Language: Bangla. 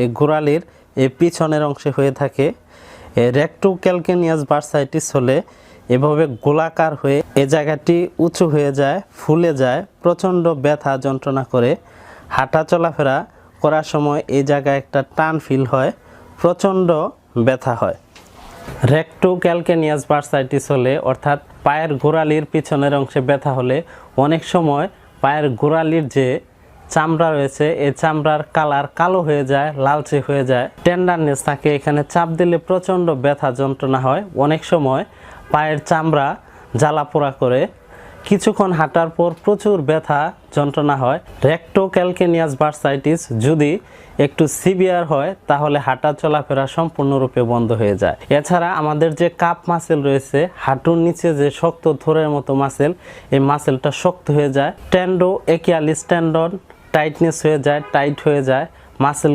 এই গোড়ালির এই পিছনের অংশে হয়ে থাকে। রেক্টো ক্যালকেনিয়াস বার্সাইটিস হলে এভাবে গোলাকার হয়ে এই জায়গাটি উঁচু হয়ে যায়, ফুলে যায়, প্রচণ্ড ব্যথা যন্ত্রণা করে। হাঁটা চলাফেরা করার সময় এই জায়গায় একটা টান ফিল হয়, প্রচণ্ড ব্যথা হয়। রেক্টো ক্যালকেনিয়াস বার্সাইটিস হলে অর্থাৎ পায়ের গোড়ালির পিছনের অংশে ব্যথা হলে অনেক সময় পায়ের গোড়ালির যে চামড়া রয়েছে এই চামড়ার কালার কালো হয়ে যায়, লালচে হয়ে যায়, টেন্ডারনেস থাকে। এখানে চাপ দিলে প্রচণ্ড ব্যথা যন্ত্রণা হয়। অনেক সময় পায়ের চামড়া জ্বালা পোড়া করে, কিছুক্ষণ হাঁটার পর প্রচুর ব্যথা যন্ত্রণা হয়। রেক্টো ক্যালকেনিয়াস বার্সাইটিস যদি একটু সিভিয়ার হয় তাহলে হাঁটা চলাফেরা সম্পূর্ণরূপে বন্ধ হয়ে যায়। এছাড়া আমাদের যে কাপ মাসেল রয়েছে, হাঁটুর নিচে যে শক্ত থোড়ের মতো মাসেল, এই মাসেলটা শক্ত হয়ে যায়। টেন্ডো একিয়ালিস টেন্ডন টাইটনেস হয়ে যায়, টাইট হয়ে যায়, মাসেল